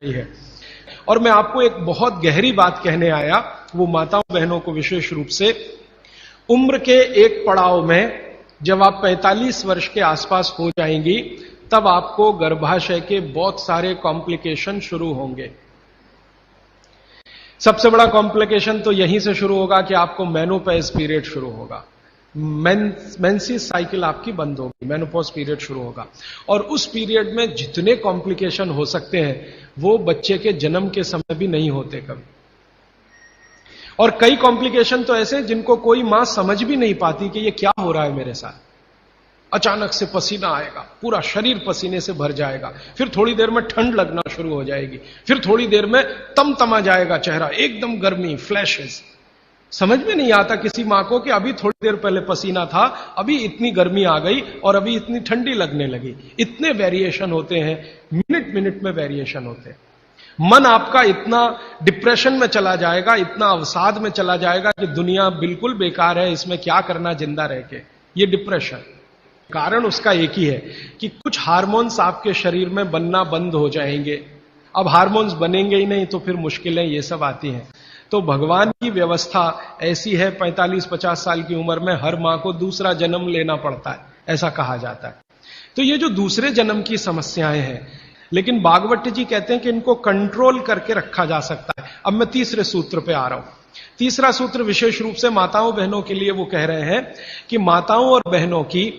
रही है। और मैं आपको एक बहुत गहरी बात कहने आया, वो माताओं बहनों को विशेष रूप से, उम्र के एक पड़ाव में जब आप 45 वर्ष के आसपास हो जाएंगी, तब आपको गर्भाशय के बहुत सारे कॉम्प्लिकेशन शुरू होंगे। सबसे बड़ा कॉम्प्लिकेशन तो यहीं से शुरू होगा कि आपको मेनोपॉज पीरियड शुरू होगा, मेंसेस साइकिल आपकी बंद होगी, मेनोपॉज पीरियड शुरू होगा। और उस पीरियड में जितने कॉम्प्लिकेशन हो सकते हैं वो बच्चे के जन्म के समय भी नहीं होते कभी। और कई कॉम्प्लिकेशन तो ऐसे जिनको कोई मां समझ भी नहीं पाती कि ये क्या हो रहा है मेरे साथ। अचानक से पसीना आएगा, पूरा शरीर पसीने से भर जाएगा, फिर थोड़ी देर में ठंड लगना शुरू हो जाएगी, फिर थोड़ी देर में तमतमा जाएगा चेहरा, एकदम गर्मी, फ्लैशेस। समझ में नहीं आता किसी मां को कि अभी थोड़ी देर पहले पसीना था, अभी इतनी गर्मी आ गई और अभी इतनी ठंडी लगने लगी। इतने वेरिएशन होते हैं, मिनट मिनट में वेरिएशन होते हैं। मन आपका इतना डिप्रेशन में चला जाएगा, इतना अवसाद में चला जाएगा कि दुनिया बिल्कुल बेकार है, इसमें क्या करना जिंदा रह के। ये डिप्रेशन, कारण उसका एक ही है कि कुछ हार्मोन्स आपके शरीर में बनना बंद हो जाएंगे। अब हार्मोन्स बनेंगे ही नहीं तो फिर मुश्किलें ये सब आती हैं। तो भगवान की व्यवस्था ऐसी है, 45-50 साल की उम्र में हर मां को दूसरा जन्म लेना पड़ता है, ऐसा कहा जाता है। तो ये जो दूसरे जन्म की समस्याएं हैं, लेकिन भागवत जी कहते हैं कि इनको कंट्रोल करके रखा जा सकता है। अब मैं तीसरे सूत्र पे आ रहा हूं। तीसरा सूत्र विशेष रूप से माताओं बहनों के लिए वो कह रहे हैं कि माताओं और बहनों की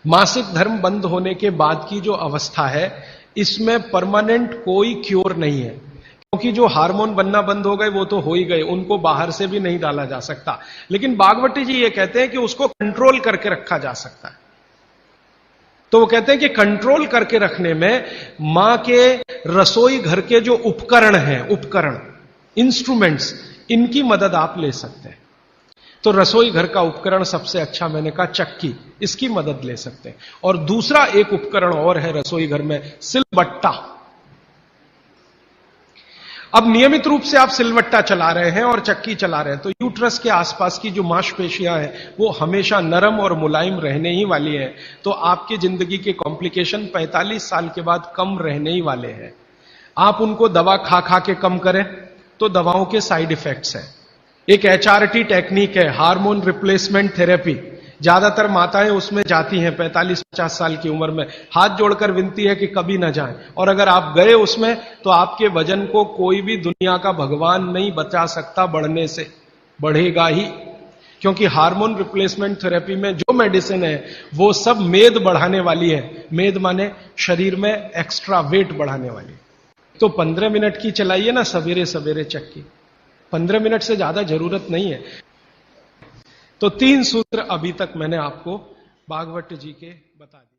मासिक धर्म बंद होने के बाद की जो अवस्था है, इसमें परमानेंट कोई क्योर नहीं है, क्योंकि जो हार्मोन बनना बंद हो गए वो तो हो ही गए, उनको बाहर से भी नहीं डाला जा सकता। लेकिन भागवती जी ये कहते हैं कि उसको कंट्रोल करके रखा जा सकता है। तो वो कहते हैं कि कंट्रोल करके रखने में मां के रसोई घर के जो उपकरण हैं, उपकरण, इंस्ट्रूमेंट्स, इनकी मदद आप ले सकते हैं। तो रसोई घर का उपकरण सबसे अच्छा मैंने कहा चक्की, इसकी मदद ले सकते हैं। और दूसरा एक उपकरण और है रसोई घर में, सिलबट्टा। अब नियमित रूप से आप सिलबट्टा चला रहे हैं और चक्की चला रहे हैं तो यूट्रस के आसपास की जो मांसपेशियां हैं वो हमेशा नरम और मुलायम रहने ही वाली हैं। तो आपकी जिंदगी के कॉम्प्लिकेशन 45 साल के बाद कम रहने ही वाले हैं। आप उनको दवा खा खा के कम करें तो दवाओं के साइड इफेक्ट्स हैं। एक HRT टेक्निक है, हार्मोन रिप्लेसमेंट थेरेपी। ज्यादातर माताएं उसमें जाती हैं 45-50 साल की उम्र में, हाथ जोड़कर विनती है कि कभी ना जाएं। और अगर आप गए उसमें तो आपके वजन को कोई भी दुनिया का भगवान नहीं बचा सकता बढ़ने से, बढ़ेगा ही। क्योंकि हार्मोन रिप्लेसमेंट थेरेपी में जो मेडिसिन है वो सब मेद बढ़ाने वाली है। मेद माने शरीर में एक्स्ट्रा वेट बढ़ाने वाली। तो 15 मिनट की चलाइए ना सवेरे सवेरे चक्की, 15 मिनट से ज्यादा जरूरत नहीं है। तो 3 सूत्र अभी तक मैंने आपको भागवत जी के बता दिए।